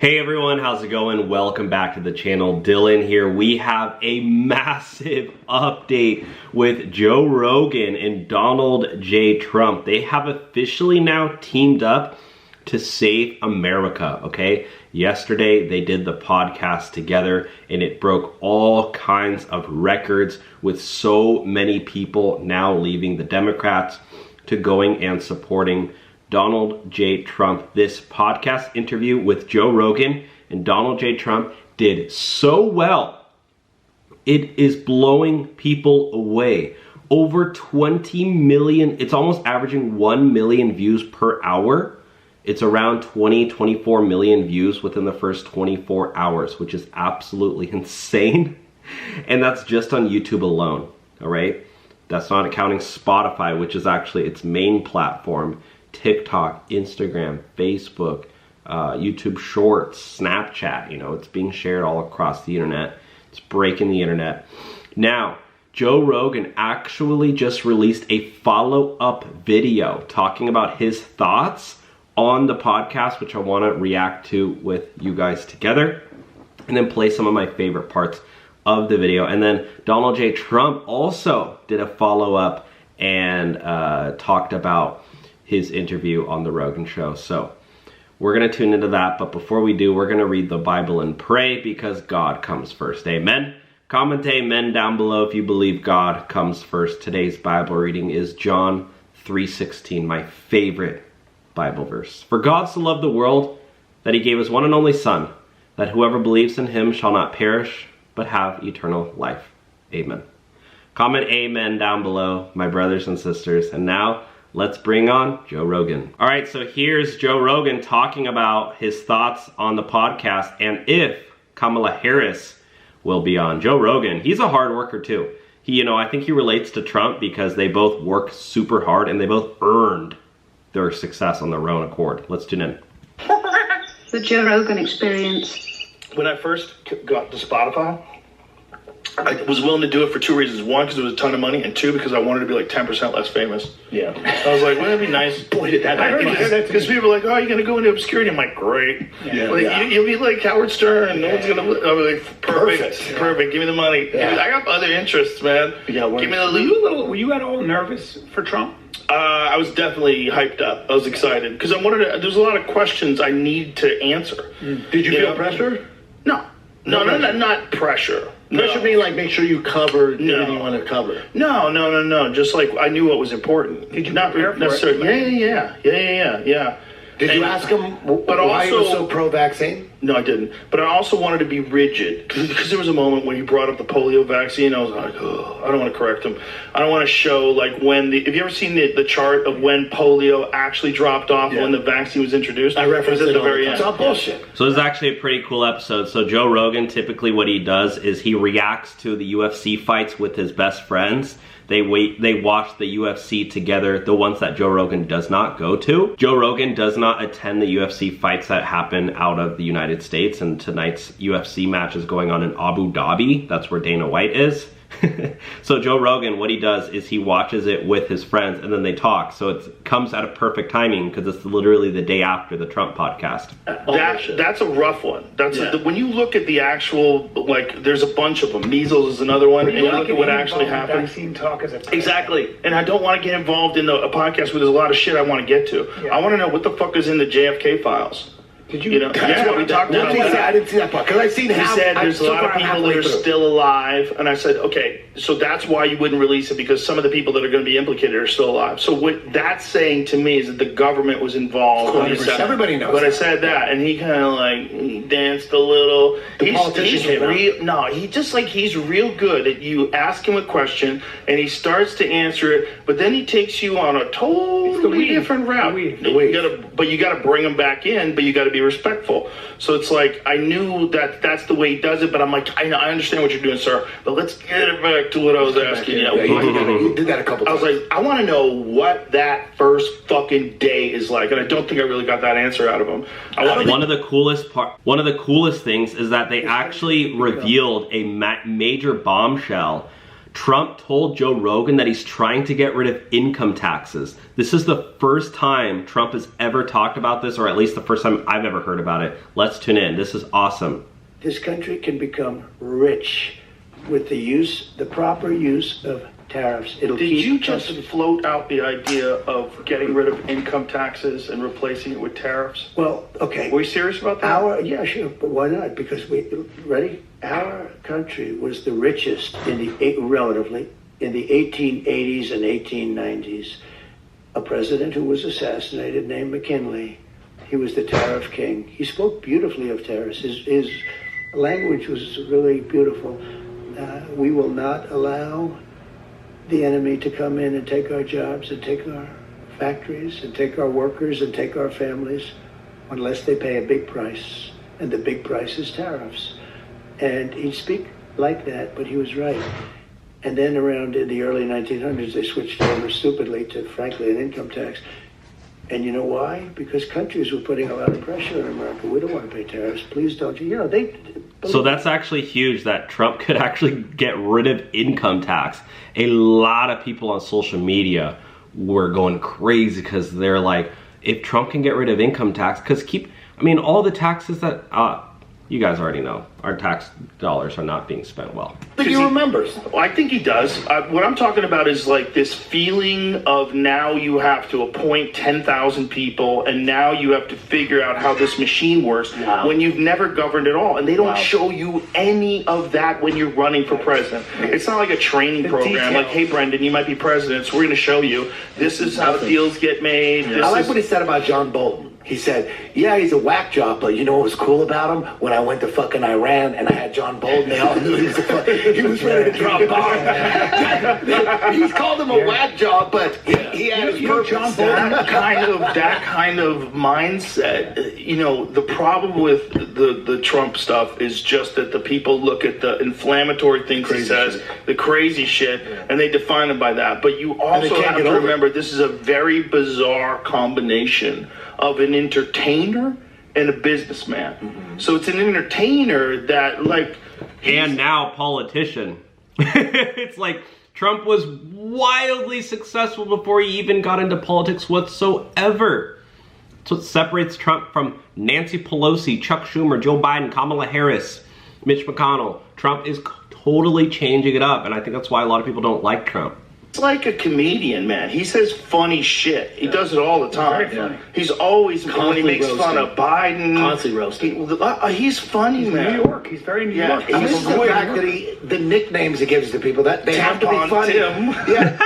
Hey everyone, how's it going? Welcome back to the channel. Dylan here. We have a massive update with Joe Rogan and Donald J. Trump. They have officially now teamed up to save America, okay? Yesterday they did the podcast together and it broke all kinds of records with so many people now leaving the Democrats to going and supporting Donald J. Trump. This podcast interview with Joe Rogan and Donald J. Trump did so well. It is blowing people away. Over 20 million, it's almost averaging 1 million views per hour. It's around 24 million views within the first 24 hours, which is absolutely insane. And that's just on YouTube alone, all right? That's not counting Spotify, which is actually its main platform. TikTok, Instagram, Facebook, YouTube Shorts, Snapchat, it's being shared all across the internet. It's breaking the internet. Now, Joe Rogan actually just released a follow-up video talking about his thoughts on the podcast, which I want to react to with you guys together, and then play some of my favorite parts of the video. And then Donald J. Trump also did a follow-up and talked about his interview on the Rogan show. So we're going to tune into that. But before we do, we're going to read the Bible and pray because God comes first. Amen. Comment amen down below if you believe God comes first. Today's Bible reading is John 3:16, my favorite Bible verse. For God so loved the world that he gave his one and only Son, that whoever believes in him shall not perish, but have eternal life. Amen. Comment amen down below, my brothers and sisters. And now, let's bring on Joe Rogan. All right, so here's Joe Rogan talking about his thoughts on the podcast and if Kamala Harris will be on. Joe Rogan, he's a hard worker too. I think he relates to Trump because they both work super hard and they both earned their success on their own accord. Let's tune in. The Joe Rogan experience. When I first got to Spotify, I was willing to do it for two reasons. One, because it was a ton of money, and two, because I wanted to be like 10% less famous. Yeah. I was like, wouldn't it be nice? Boy, did that Because people were like, oh, you're going to go into obscurity. I'm like, great. Yeah. You'll be like Howard Stern. No one's going to... I was like, perfect. Yeah. Perfect. Give me the money. Yeah. I got other interests, man. Yeah, give me the loot. Were you at all nervous for Trump? I was definitely hyped up. I was excited. Because I wanted to... There's a lot of questions I need to answer. Did you feel pressure? No. No, not pressure. Pressure meaning like make sure you cover everything you want to cover. No. Just like I knew what was important. Did you not prepare for necessarily? Yeah. Did you ask him why he was so pro-vaccine? No, I didn't. But I also wanted to be rigid because there was a moment when he brought up the polio vaccine. I was like, oh, I don't want to correct him. I don't want to show like when have you ever seen the chart of when polio actually dropped off when the vaccine was introduced? I referenced it at the very end. It's all bullshit. So this is actually a pretty cool episode. So Joe Rogan, typically what he does is he reacts to the UFC fights with his best friends. They watch the UFC together, the ones that Joe Rogan does not go to. Joe Rogan does not attend the UFC fights that happen out of the United States, and tonight's UFC match is going on in Abu Dhabi. That's where Dana White is. So Joe Rogan, what he does is he watches it with his friends and then they talk. So it comes at a perfect timing because it's literally the day after the Trump podcast. That's a rough one. When you look at the actual, like, there's a bunch of them. Measles is another one, and you look at what actually happened. Vaccine talk as a exactly. And I don't want to get involved in a podcast where there's a lot of shit I want to get to. Yeah. I want to know what the fuck is in the JFK files. Did you? That's what we talked about. I didn't see that part because I've seen. He said there's a lot of people that are still alive, and I said, okay, so that's why you wouldn't release it because some of the people that are going to be implicated are still alive. So what that's saying to me is that the government was involved. Everybody knows. But I said that, and he kind of he danced a little. He's real good at you ask him a question, and he starts to answer it, but then he takes you on a totally different route. But you got to bring him back in, but you got to be respectful. So it's like I knew that's the way he does it, but I'm like, I understand what you're doing, sir, but let's get it back to what I was asking you. You did that a couple times. I was like, I want to know what that first fucking day is like, and I don't think I really got that answer out of him. One of the coolest things is that they actually revealed a major bombshell Trump told Joe Rogan that he's trying to get rid of income taxes. This is the first time Trump has ever talked about this, or at least the first time I've ever heard about it. Let's tune in. This is awesome. This country can become rich with the proper use of tariffs. Did you just float out the idea of getting rid of income taxes and replacing it with tariffs? Well, okay. Were you serious about that? Yeah, sure, but why not? Because ready? Our country was the richest relatively in the 1880s and 1890s. A president who was assassinated named McKinley. He was the tariff king. He spoke beautifully of tariffs. His language was really beautiful. We will not allow the enemy to come in and take our jobs and take our factories and take our workers and take our families unless they pay a big price. And the big price is tariffs. And he'd speak like that, but he was right. And then around in the early 1900s, they switched over stupidly to, frankly, an income tax. And you know why? Because countries were putting a lot of pressure on America. We don't want to pay tariffs. Please don't. So that's actually huge that Trump could actually get rid of income tax. A lot of people on social media were going crazy because they're like, if Trump can get rid of income tax, because all the taxes that, you guys already know, our tax dollars are not being spent well. But he remembers. I think he does. What I'm talking about is like this feeling of now you have to appoint 10,000 people and now you have to figure out how this machine works when you've never governed at all. And they don't show you any of that when you're running for president. It's not like a training program like, hey, Brendan, you might be president, so we're going to show you this is how deals get made. I like what he said about John Bolton. He said, yeah, he's a whack job, but you know what was cool about him? When I went to fucking Iran and I had John Bolton, they all knew he was ready to drop bombs. He's called him a whack job, but he had his purpose. John Bolton, that kind of mindset. The problem with the Trump stuff is just that the people look at the inflammatory things he says, the crazy shit, and they define it by that. But you also have to remember this is a very bizarre combination of an entertainer and a businessman. Mm-hmm. So it's an entertainer that and now politician. It's like Trump was wildly successful before he even got into politics whatsoever. That's what separates Trump from Nancy Pelosi, Chuck Schumer, Joe Biden, Kamala Harris, Mitch McConnell. Trump is totally changing it up, and I think that's why a lot of people don't like Trump. It's like a comedian, man. He says funny shit. He does it all the time. He's always, when he makes fun of Biden. Constantly roasting. He's funny, man. New York. He's very New York. I miss the fact that the nicknames he gives to people, that they have to be funny. Yeah.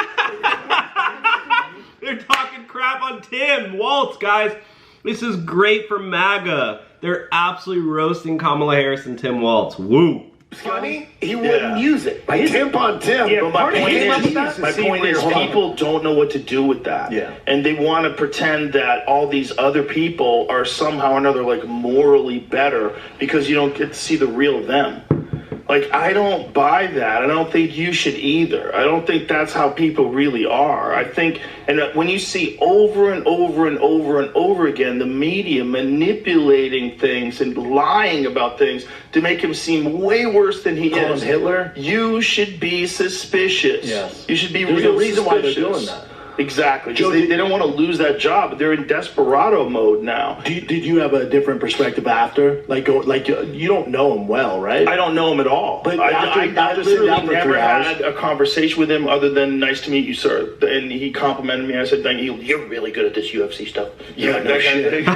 They're talking crap on Tim Walz, guys. This is great for MAGA. They're absolutely roasting Kamala Harris and Tim Walz. Woo. Funny, he wouldn't use it. Like Tim on Tim. Yeah, but my point is people don't know what to do with that. Yeah. And they want to pretend that all these other people are somehow or another morally better because you don't get to see the real them. I don't buy that. I don't think you should either. I don't think that's how people really are. I think, and when you see over and over and over and over again, the media manipulating things and lying about things to make him seem way worse than he is. Hitler? You should be suspicious. Yes. You should be There's real a reason suspicious. why they're doing that. Exactly. They don't want to lose that job. They're in desperado mode now. Did you have a different perspective after? You don't know him well, right? I don't know him at all. But I literally never had a conversation with him other than "Nice to meet you, sir." And he complimented me. I said, "Thank you. You're really good at this UFC stuff." Yeah, no shit.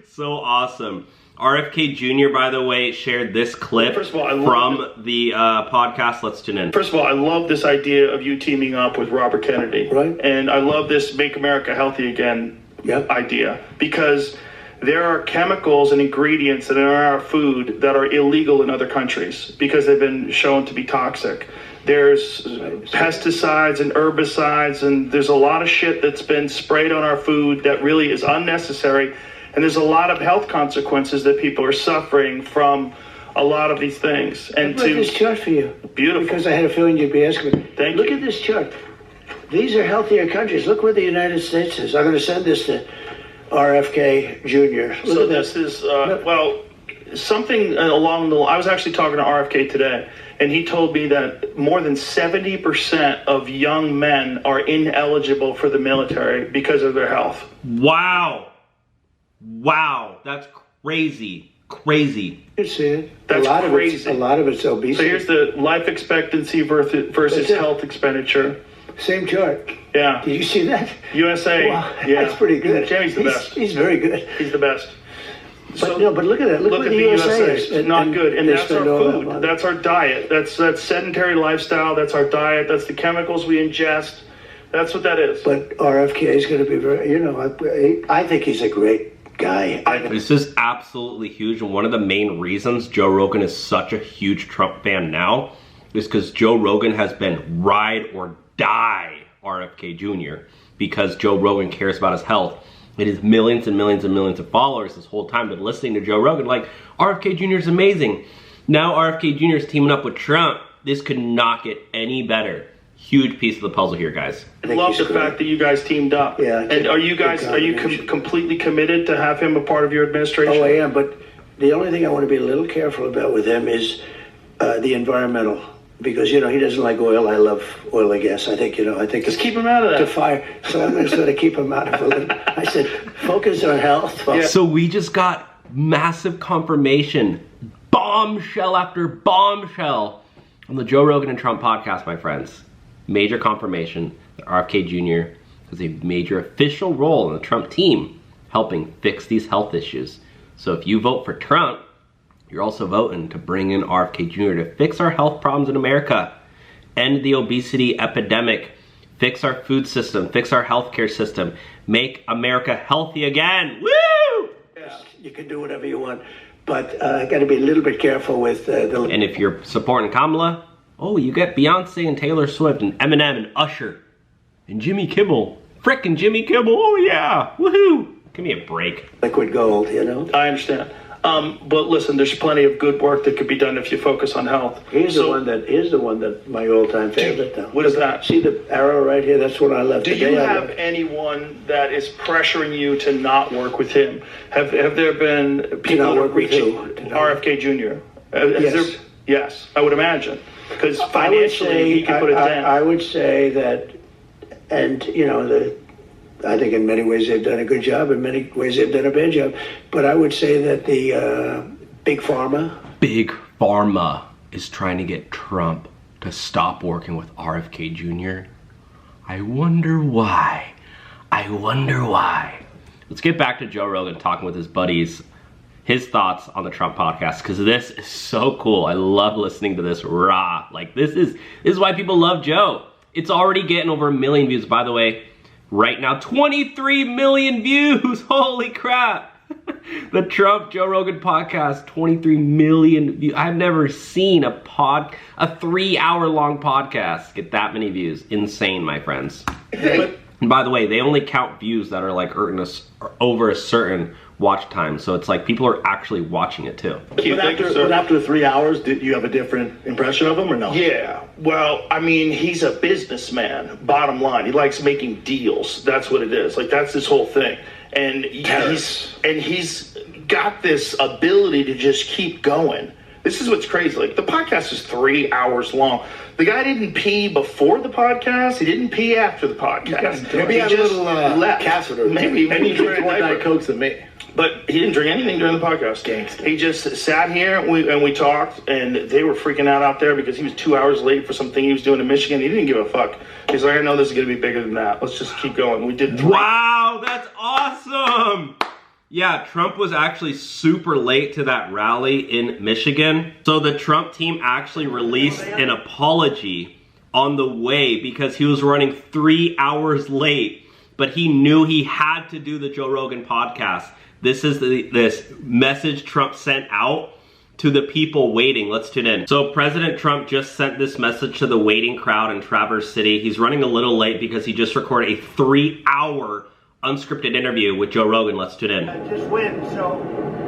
So awesome. RFK Jr., by the way, shared this clip from the podcast. Let's tune in. First of all, I love this idea of you teaming up with Robert Kennedy. Right. And I love this Make America Healthy Again idea because there are chemicals and ingredients that are in our food that are illegal in other countries because they've been shown to be toxic. There's pesticides and herbicides, and there's a lot of shit that's been sprayed on our food that really is unnecessary. And there's a lot of health consequences that people are suffering from a lot of these things. And I've this chart for you. Beautiful. Because I had a feeling you'd be asking me. Look at this chart. These are healthier countries. Look where the United States is. I'm going to send this to RFK Jr. So this is, something along the. I was actually talking to RFK today, and he told me that more than 70% of young men are ineligible for the military because of their health. Wow. Wow. That's crazy. Crazy. You see it. That's crazy. A lot of it's obesity. So here's the life expectancy versus health expenditure. Same chart. Yeah. Did you see that? USA. Wow, yeah. that's pretty good. Jimmy's the best. He's very good. He's the best. But look at that. Look at the USA. It's not good. And that's our food. That's our diet. That's sedentary lifestyle. That's our diet. That's the chemicals we ingest. That's what that is. But RFK is going to be very, I think he's a great guy. This is absolutely huge. And one of the main reasons Joe Rogan is such a huge Trump fan now is because Joe Rogan has been ride or die RFK Jr. because Joe Rogan cares about his health. It is millions and millions and millions of followers this whole time been listening to Joe Rogan like, RFK Jr. is amazing. Now RFK Jr. is teaming up with Trump. This could not get any better. Huge piece of the puzzle here, guys. I love the fact that you guys teamed up. Yeah. And are you completely committed to have him a part of your administration? Oh, I am. But the only thing I want to be a little careful about with him is the environmental. Because, he doesn't like oil. I love oil and gas. I think just keep him out of that. To fire. So I'm going to sort of keep him out of a little. I said, focus on health. Yeah. So we just got massive confirmation. Bombshell after bombshell on the Joe Rogan and Trump podcast, my friends. Major confirmation that RFK Jr. has a major official role in the Trump team helping fix these health issues. So if you vote for Trump, you're also voting to bring in RFK Jr. to fix our health problems in America, end the obesity epidemic, fix our food system, fix our healthcare system, make America healthy again. Woo! Yeah, you can do whatever you want, but got to be a little bit careful with the... And if you're supporting Kamala, oh, you get Beyonce and Taylor Swift and Eminem and Usher and Jimmy Kimmel. Frickin' Jimmy Kimmel, oh yeah, woohoo! Give me a break. Liquid gold, I understand. But listen, there's plenty of good work that could be done if you focus on health. Here's the one that my all-time favorite though. What is that? See the arrow right here? That's what I love. Do you have anyone that is pressuring you to not work with him? Have there been people that are reaching RFK Jr.? Yes. Yes, I would imagine. Because financially, he could put it down. I would say that, and I think in many ways they've done a good job, in many ways they've done a bad job. But I would say that the Big Pharma is trying to get Trump to stop working with RFK Jr. I wonder why. Let's get back to Joe Rogan talking with his buddies, his thoughts on the Trump podcast, because this is so cool. I love listening to this raw. Like this is why people love Joe. It's already getting over 1 million views, by the way. Right now, 23 million views. Holy crap. The Trump Joe Rogan podcast, 23 million views. I've never seen a 3-hour-long podcast get that many views. Insane, my friends. And by the way, they only count views that are like over a certain watch time. So it's like people are actually watching it too. But after 3 hours, did you have a different impression of him or no? Yeah. Well, I mean, he's a businessman, bottom line. He likes making deals. That's what it is. Like, that's his whole thing. And he's got this ability to just keep going. This is what's crazy. Like, the podcast is 3 hours long. The guy didn't pee before the podcast. He didn't pee after the podcast. Maybe he had a little catheter. Maybe he drank more Diet Cokes than me. But he didn't drink anything during the podcast. Gangster. He just sat here and we talked, and they were freaking out there because he was 2 hours late for something he was doing in Michigan. He didn't give a fuck. He's like, I know this is going to be bigger than that. Let's just keep going. We did 3. Wow, that's awesome. Yeah, Trump was actually super late to that rally in Michigan. So the Trump team actually released an apology on the way because he was running 3 hours late, but he knew he had to do the Joe Rogan podcast. This is this message Trump sent out to the people waiting. Let's tune in. So President Trump just sent this message to the waiting crowd in Traverse City. He's running a little late because he just recorded a 3-hour unscripted interview with Joe Rogan. Let's tune in. I just win, so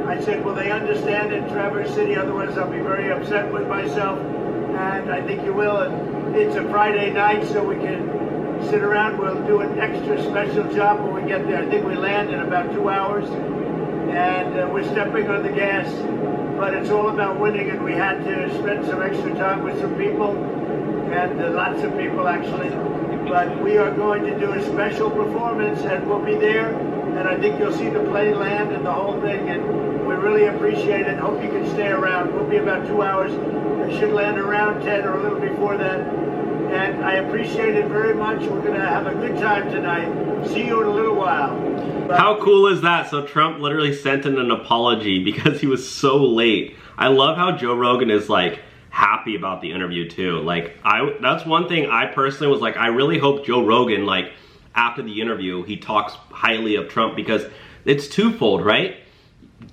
I said, will they understand in Traverse City? Otherwise, I'll be very upset with myself. And I think you will. And it's a Friday night, so we can sit around. We'll do an extra special job when we get there. I think we land in about 2 hours. And we're stepping on the gas. but it's all about winning, and we had to spend some extra time with some people, and lots of people actually. But we are going to do a special performance, and we'll be there, and I think you'll see the plane land and the whole thing, and we really appreciate it. Hope you can stay around. We'll be about 2 hours. It should land around 10 or a little before that. And I appreciate it very much. We're going to have a good time tonight. See you in a little while. Bye. How cool is that? So Trump literally sent in an apology because he was so late. I love how Joe Rogan is like happy about the interview too. Like that's one thing I personally was like, I really hope Joe Rogan, like after the interview, he talks highly of Trump, because it's twofold, right?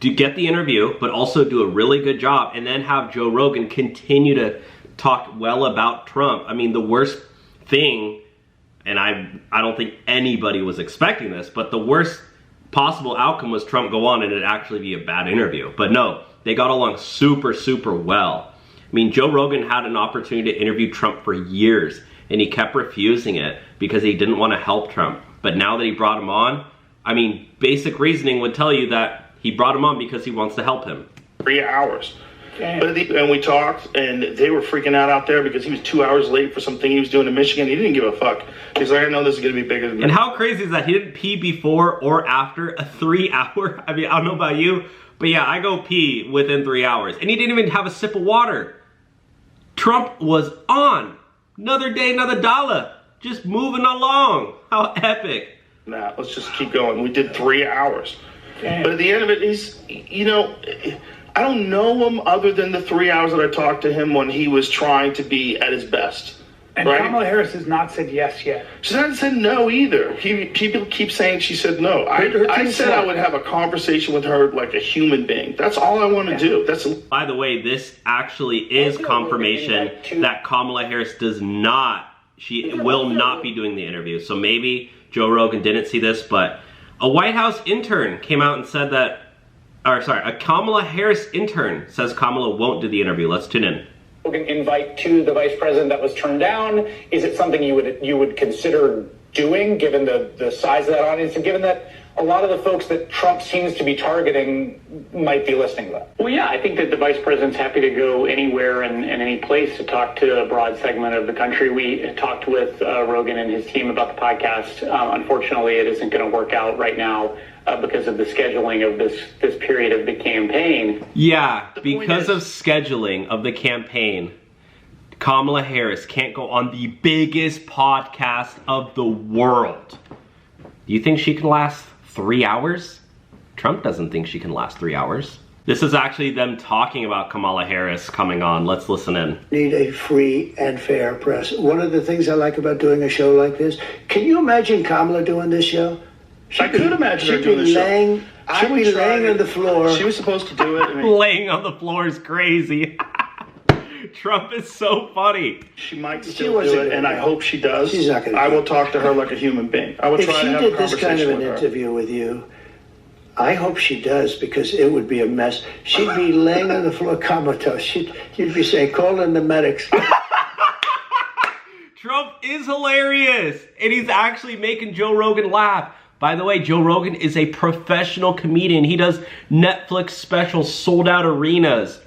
To get the interview, but also do a really good job, and then have Joe Rogan continue to talk well about Trump. I mean, the worst thing, and I don't think anybody was expecting this, but the worst possible outcome was Trump go on and it actually be a bad interview. But no, they got along super, super well. I mean, Joe Rogan had an opportunity to interview Trump for years, and he kept refusing it because he didn't want to help Trump. But now that he brought him on, I mean, basic reasoning would tell you that he brought him on because he wants to help him. 3 hours. But and we talked, and they were freaking out there because he was 2 hours late for something he was doing in Michigan. He didn't give a fuck. He's like, I know this is going to be bigger than me. And how crazy is that? He didn't pee before or after a 3 hour. I mean, I don't know about you, but yeah, I go pee within 3 hours. And he didn't even have a sip of water. Trump was on. Another day, another dollar. Just moving along. How epic. Nah, let's just keep going. We did 3 hours. Damn. But at the end of it, he's, you know, I don't know him other than the 3 hours that I talked to him when he was trying to be at his best. And right? Kamala Harris has not said yes yet. She hasn't said no either. People keep saying she said no. I said I would have a conversation with her like a human being. That's all I want to do. By the way, this actually is confirmation that Kamala Harris will not be doing the interview. So maybe Joe Rogan didn't see this, but a White House intern came out and said that, a Kamala Harris intern says Kamala won't do the interview. Let's tune in. Invite to the vice president that was turned down. Is it something you would consider doing, given the size of that audience, and given that a lot of the folks that Trump seems to be targeting might be listening to that? Well, yeah, I think that the vice president's happy to go anywhere and any place to talk to a broad segment of the country. We talked with Rogan and his team about the podcast. Unfortunately, it isn't going to work out right now because of the scheduling of this period of the campaign. Yeah, because of scheduling of the campaign, Kamala Harris can't go on the biggest podcast of the world. Do you think she can last 3 hours? Trump doesn't think she can last 3 hours. This is actually them talking about Kamala Harris coming on. Let's listen in. Need a free and fair press. One of the things I like about doing a show like this, can you imagine Kamala doing this show? I could imagine her doing the show. I'd be laying on the floor. She was supposed to do it. I mean, laying on the floor is crazy. Trump is so funny. She might still do it, and I hope she does. She's not going to. I will talk to her like a human being. I will try to have a conversation with her. If she did this kind of an interview with you, I hope she does, because it would be a mess. She'd be laying on the floor comatose. You'd be saying, call in the medics. Trump is hilarious, and he's actually making Joe Rogan laugh. By the way, Joe Rogan is a professional comedian. He does Netflix specials, sold out arenas.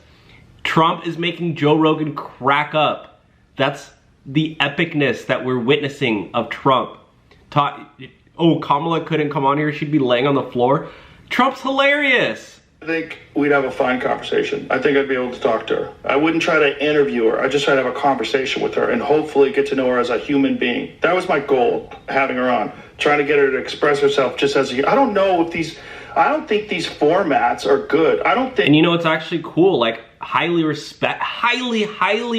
Trump is making Joe Rogan crack up. That's the epicness that we're witnessing of Trump. Oh, Kamala couldn't come on here. She'd be laying on the floor. Trump's hilarious. I think we'd have a fine conversation. I think I'd be able to talk to her. I wouldn't try to interview her. I'd just try to have a conversation with her and hopefully get to know her as a human being. That was my goal, having her on. Trying to get her to express herself just as I don't know if I don't think these formats are good. I don't think. And you know, it's actually cool, like highly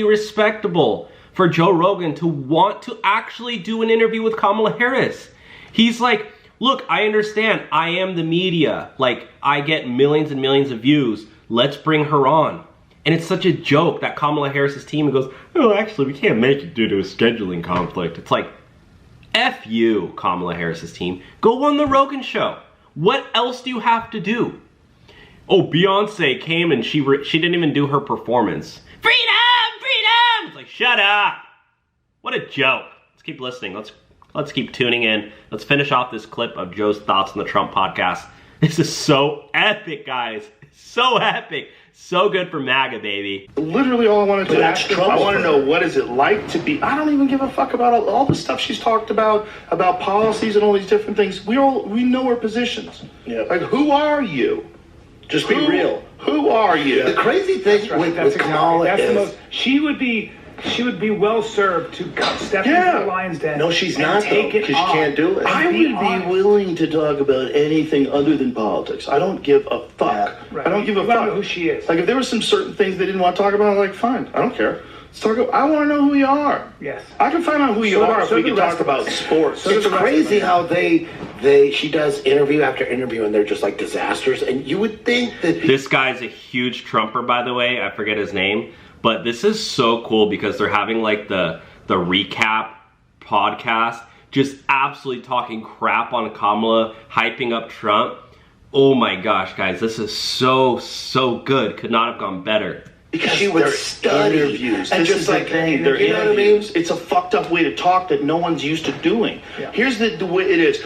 respectable for Joe Rogan to want to actually do an interview with Kamala Harris. He's like, look, I understand. I am the media. Like, I get millions and millions of views. Let's bring her on. And it's such a joke that Kamala Harris's team goes, oh, actually, we can't make it due to a scheduling conflict. It's like, F you, Kamala Harris's team. Go on the Rogan show. What else do you have to do? Oh, Beyonce came and she didn't even do her performance. Freedom! It's like, shut up. What a joke. Let's keep listening. Let's keep tuning in. Let's finish off this clip of Joe's thoughts on the Trump podcast. This is so epic, guys. So epic. So good for MAGA, baby. Literally all I wanted to that's ask Trump I want to for know what is it like to be, I don't even give a fuck about all the stuff she's talked about policies and all these different things. We know her positions. Yeah. Like, who are you? Just be real. Who are you? The crazy thing with Kamala is she would be well served to step into the lion's den. No, she's and not, take though, it because she on. can't do it. I would be willing to talk about anything other than politics. I don't give a fuck. Right. I don't give a You wanna fuck know who she is. Like, if there were some certain things they didn't want to talk about, I'm like, fine, I don't care. Let's talk about, I want to know who you are. Yes. I can find out who you are if we can talk about sports. it's crazy how she does interview after interview and they're just like disasters. And you would think that This guy's a huge Trumper, by the way. I forget his name. But this is so cool because they're having like the recap podcast, just absolutely talking crap on Kamala, hyping up Trump. Oh my gosh, guys, this is so good. Could not have gone better. Because she would they're study interviews. and This just is the like, thing. They're you know what I mean? interviews. It's a fucked up way to talk that no one's used to doing. Yeah. Here's the way it is.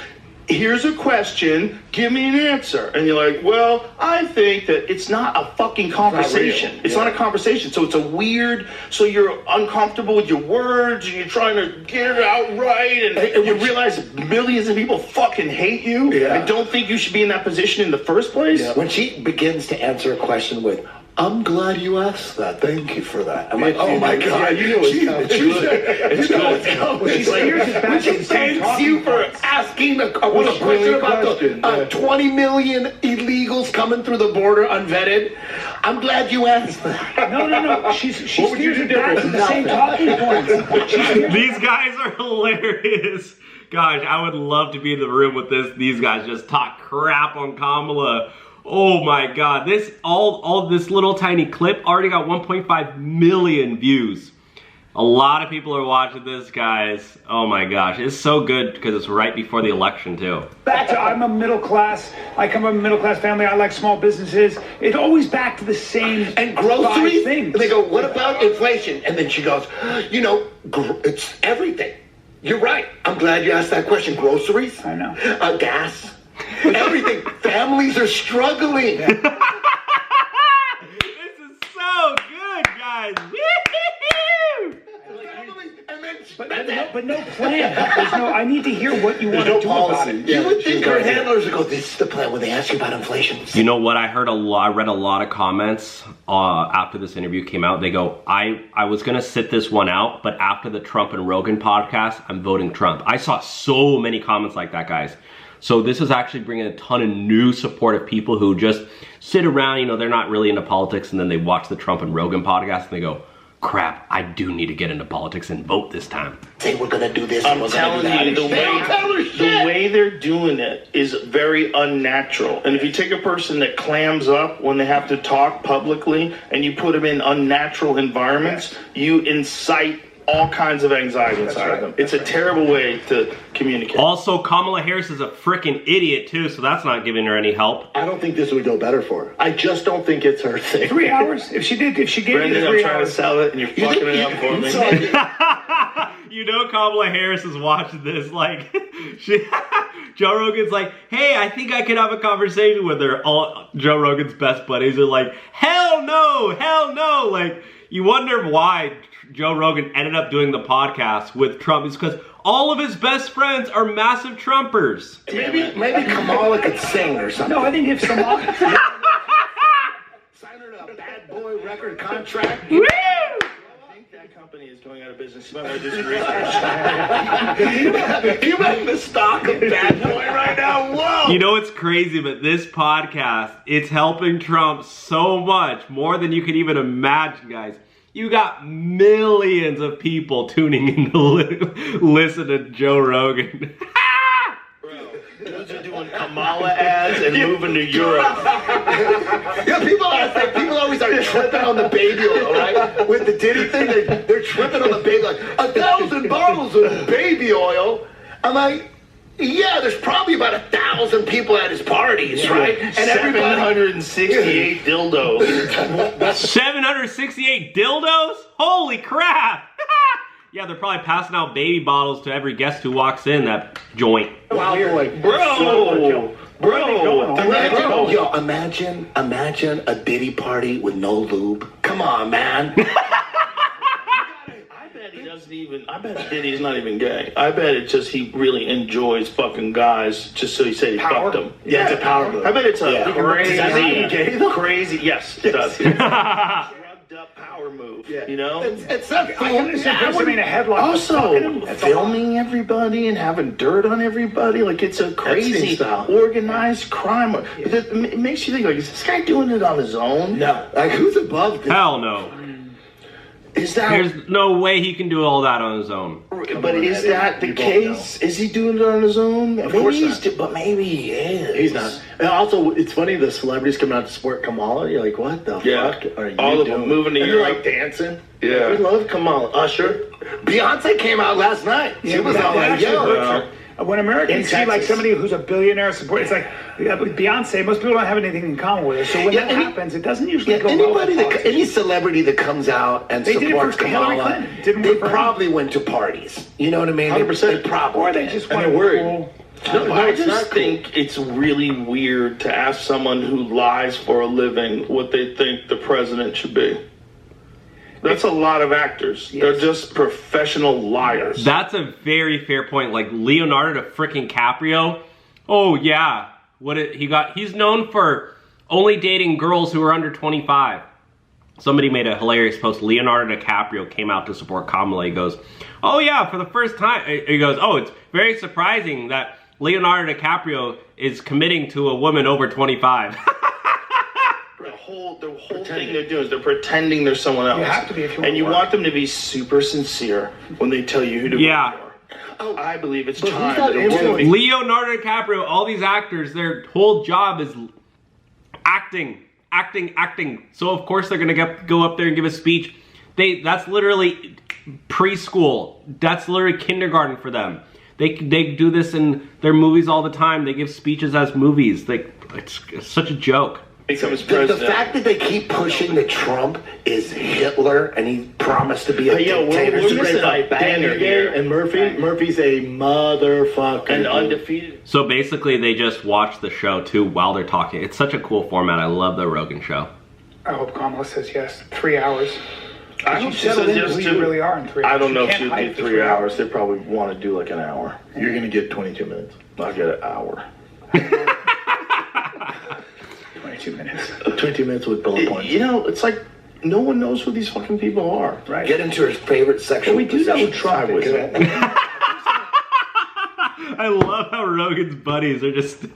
Here's a question, give me an answer. And you're like, well, I think that it's not a fucking conversation. It's not a conversation. So it's a weird, so you're uncomfortable with your words and you're trying to get it out right. And you realize millions of people fucking hate you and don't think you should be in that position in the first place. when she begins to answer a question with, I'm glad you asked that. Thank you for that. I'm like, oh my God. you know it's coming. It's good. She's like, here's the When she thanks you for asking a question about the 20 million illegals coming through the border unvetted. I'm glad you asked that. No. She steers it back to the same talking points. These guys are hilarious. Gosh, I would love to be in the room with these guys just talk crap on Kamala. Oh my God, this all this little tiny clip already got 1.5 million views. A lot of people are watching this, guys. Oh my gosh, it's so good because it's right before the election too. Back to I'm a middle class. I come from a middle class family. I like small businesses. It's always back to the same And groceries, things. they go, what about inflation? And then she goes, you know, it's everything. You're right. I'm glad you asked that question. Groceries? I know. Gas? Everything. Families are struggling. This is so good, guys. Woo-hoo-hoo! But no plan. There's no. I need to hear what you want to do about it. You would think her handlers would go, this is the plan when they ask you about inflation. You know what? I read a lot of comments after this interview came out. They go, I was gonna sit this one out, but after the Trump and Rogan podcast, I'm voting Trump. I saw so many comments like that, guys. So this is actually bringing a ton of new supportive people who just sit around, you know, they're not really into politics, and then they watch the Trump and Rogan podcast and they go, crap, I do need to get into politics and vote this time. Say we're gonna do this. I'm telling you, the way they're doing it is very unnatural. And if you take a person that clams up when they have to talk publicly and you put them in unnatural environments, you incite all kinds of anxiety inside of them. It's a terrible way to communicate. Also, Kamala Harris is a freaking idiot too, so that's not giving her any help. I don't think this would go better for her. I just don't think it's her thing. 3 hours. If she gave Brendan, you 3 I'm trying hours. to sell it and you're fucking it up for me. You know Kamala Harris is watching this, like, Joe Rogan's like, hey, I think I could have a conversation with her. All Joe Rogan's best buddies are like, hell no, like, you wonder why Joe Rogan ended up doing the podcast with Trump. It's because all of his best friends are massive Trumpers. Maybe Kamala could sing or something. No, I think if someone. Sign her to a bad boy record contract. Woo! I think that company is going out of business. You might want to do some research. You make the stock of bad boy right now. Whoa! You know what's crazy, but this podcast, it's helping Trump so much, more than you could even imagine, guys. You got millions of people tuning in to listen to Joe Rogan. Dudes are doing Kamala ads and moving to Europe. Yeah, people always are tripping on the baby oil, right? With the Diddy thing, they're tripping on the baby, like 1,000 bottles of baby oil. I'm like, yeah, there's probably about 1,000 people at his parties, right? And 768 dildos. 768 dildos? Holy crap! Yeah, they're probably passing out baby bottles to every guest who walks in that joint. Wow, boy. Bro! Imagine a Diddy party with no lube. Come on, man. I bet Diddy's not even gay. I bet it's just he really enjoys fucking guys just so he said he fucked them. Yeah, it's a power move. I bet it's a crazy, yes, it does. Drugged up power move, you know? It's not I understand putting a headlock. Also, filming everybody and having dirt on everybody, like it's a crazy organized crime. It makes you think, like, is this guy doing it on his own? No. Like, who's above this? Hell no. There's no way he can do all that on his own. But is that the case? Is he doing it on his own? Of course not. But maybe he is. He's not. And also, it's funny, the celebrities coming out to support Kamala. You're like, what the fuck are you all doing? Of them moving to and Europe. they're like dancing. Yeah. We love Kamala. Usher. Beyonce came out last night. She was all like, yo. When Americans see like somebody who's a billionaire support, it's like with Beyonce. Most people don't have anything in common with her. So when that happens, it doesn't usually go well. Any celebrity that comes out and supports Kamala, they probably went to parties. You know what I mean? 100%. They probably. Or they just want to worried. No, I just think it's really weird to ask someone who lies for a living what they think the president should be. That's a lot of actors. Yes. They're just professional liars. That's a very fair point. Like Leonardo freaking DiCaprio. Oh yeah, he's known for only dating girls who are under 25. Somebody made a hilarious post. Leonardo DiCaprio came out to support Kamala. He goes, "Oh yeah, for the first time." He goes, "Oh, it's very surprising that Leonardo DiCaprio is committing to a woman over 25." The whole thing they're doing is they're pretending they're someone else. You have to be if you want and you want them to be super sincere when they tell you who to vote for. I believe it's time. Leonardo DiCaprio, all these actors, their whole job is acting. So of course they're gonna go up there and give a speech. That's literally preschool. That's literally kindergarten for them. They do this in their movies all the time. They give speeches as movies. It's such a joke. The fact that they keep pushing that Trump is Hitler and he promised to be a dictator. We're missing a banger here. And Murphy's a motherfucker. And undefeated. So basically they just watch the show too while they're talking. It's such a cool format. I love the Rogan show. I hope Kamala says yes. 3 hours. I hope she says yes too. You really are in 3 hours. I don't know if she'd be 3 hours. They probably want to do like an hour. You're going to get 22 minutes. I'll get an hour. 22 minutes. 20 minutes with bullet points. You know, it's like no one knows who these fucking people are. Right. Get into her favorite sexual we do that with Trump. I love how Rogan's buddies are just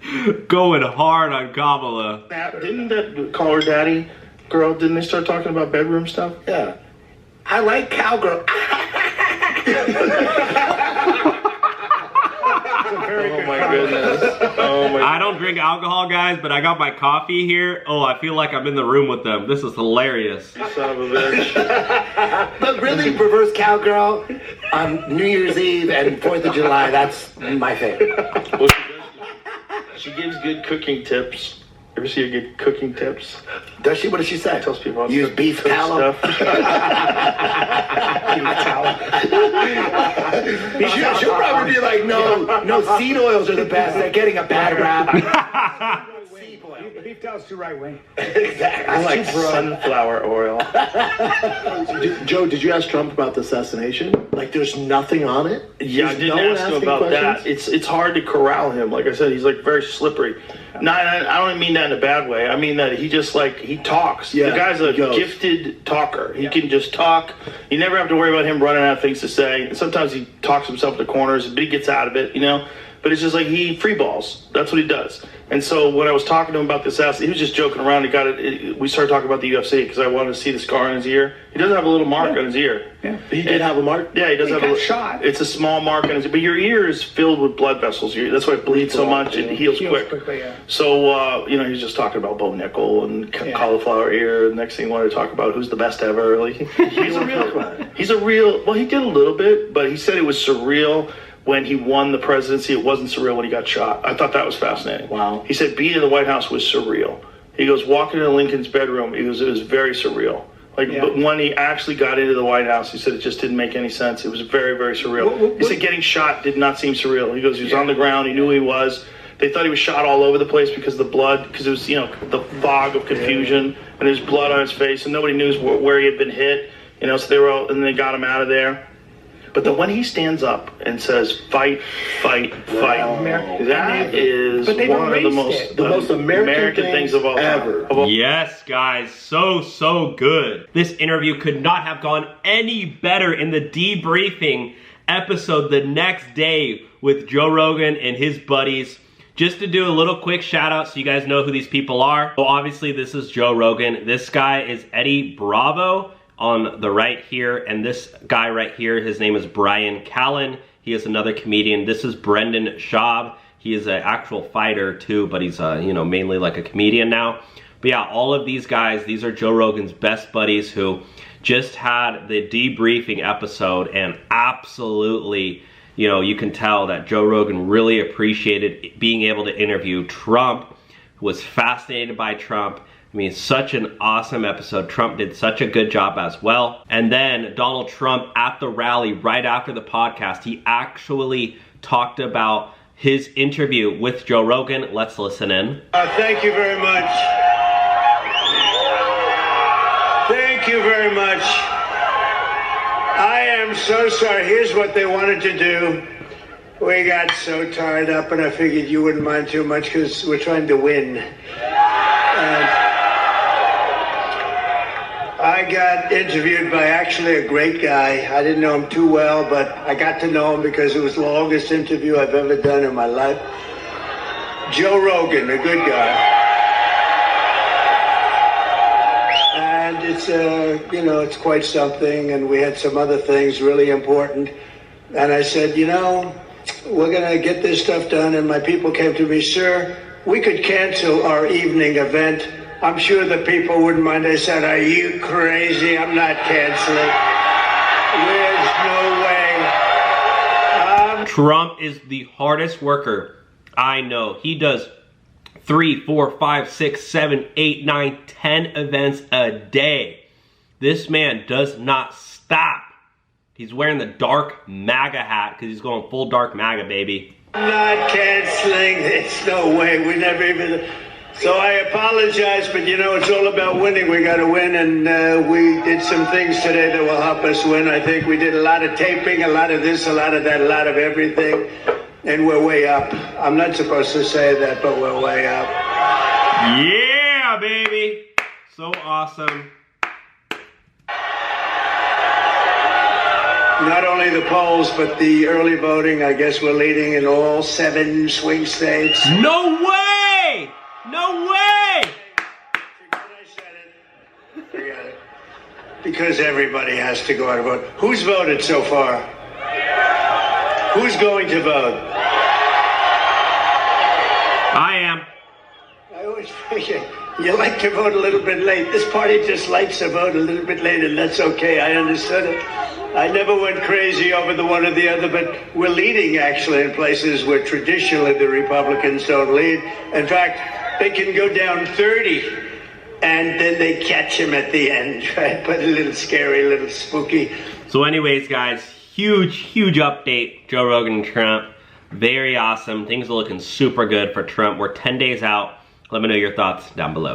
going hard on Kamala. Didn't that call her daddy girl? Didn't they start talking about bedroom stuff? Yeah. I like cowgirl. Oh my goodness. I don't drink alcohol, guys, but I got my coffee here. Oh, I feel like I'm in the room with them. This is hilarious. You son of a bitch. But really, reverse cowgirl on New Year's Eve and 4th of July, that's my favorite. Well, she gives good cooking tips. Ever see her get cooking tips? Does she? What does she say? Tells people use beef tallow. She'll probably be like, no, seed oils are the best. They're getting a bad rap. Beef talow's too right wing. Exactly. I like sunflower oil. Joe, did you ask Trump about the assassination? Like, there's nothing on it? Yeah, I didn't ask him about that. It's hard to corral him. Like I said, he's like very slippery. No, I don't mean that in a bad way. I mean that he just he talks. Yeah, the guy's a gifted talker. He can just talk. You never have to worry about him running out of things to say. And sometimes he talks himself to corners, but he gets out of it, you know. But it's just like he free balls. That's what he does. And so when I was talking to him about this he was just joking around. We started talking about the UFC because I wanted to see the scar on his ear. He does have a little mark on his ear. Yeah. He did have a mark? Yeah, he does have a shot. It's a small mark on his ear. But your ear is filled with blood vessels. That's why it bleeds so much. It heals quickly, yeah. So, he was just talking about Bo Nickel and cauliflower ear. The next thing he wanted to talk about who's the best ever. Like, he's a real, well, he did a little bit, but he said it was surreal. When he won the presidency, it wasn't surreal when he got shot. I thought that was fascinating. Wow. He said being in the White House was surreal. He goes, walking into Lincoln's bedroom, it was very surreal. But when he actually got into the White House, he said it just didn't make any sense. It was very, very surreal. He said getting shot did not seem surreal. He goes, he was on the ground, he knew who he was. They thought he was shot all over the place because of the blood, because it was, you know, the fog of confusion, and there's blood on his face, and nobody knew where he had been hit, you know, so they were all, and they got him out of there. But then when he stands up and says, fight, fight, fight, that is one of the most American things of all time. Yes, guys, so good. This interview could not have gone any better in the debriefing episode the next day with Joe Rogan and his buddies. Just to do a little quick shout out so you guys know who these people are. So obviously this is Joe Rogan. This guy is Eddie Bravo on the right here, and this guy right here, his name is Brian Callen. He is another comedian. This is Brendan Schaub. He is an actual fighter too, but he's you know, mainly like a comedian now. But yeah, all of these guys, these are Joe Rogan's best buddies who just had the debriefing episode, and absolutely, you know, you can tell that Joe Rogan really appreciated being able to interview Trump, was fascinated by Trump. I mean, such an awesome episode. Trump did such a good job as well. And then Donald Trump at the rally right after the podcast, he actually talked about his interview with Joe Rogan. Let's listen in. Thank you very much. Thank you very much. I am so sorry. Here's what they wanted to do. We got so tied up, and I figured you wouldn't mind too much because we're trying to win. I got interviewed by actually a great guy. I didn't know him too well, but I got to know him because it was the longest interview I've ever done in my life. Joe Rogan, a good guy. And it's, you know, it's quite something, and we had some other things really important. And I said, you know, we're going to get this stuff done. And my people came to me, sir, we could cancel our evening event. I'm sure the people wouldn't mind. I said, are you crazy? I'm not canceling. There's no way. Trump is the hardest worker I know. He does 3, 4, 5, 6, 7, 8, 9, 10 events a day. This man does not stop. He's wearing the dark MAGA hat because he's going full dark MAGA, baby. I'm not canceling. There's no way. We never even... So I apologize, but you know, it's all about winning. We got to win, and we did some things today that will help us win. I think we did a lot of taping, a lot of this, a lot of that, a lot of everything, and we're way up. I'm not supposed to say that, but we're way up. Yeah, baby. So awesome. Not only the polls, but the early voting. I guess we're leading in all 7 swing states. No way! No way! Forget I said it. Forget it. Because everybody has to go out and vote. Who's voted so far? Who's going to vote? I am. I always figure you like to vote a little bit late. This party just likes to vote a little bit late, and that's okay. I understood it. I never went crazy over the one or the other, but we're leading actually in places where traditionally the Republicans don't lead. In fact, they can go down 30 and then they catch him at the end, right? But a little scary, a little spooky. So anyways, guys, huge update. Joe Rogan and Trump. Very awesome. Things are looking super good for Trump. We're 10 days out. Let me know your thoughts down below.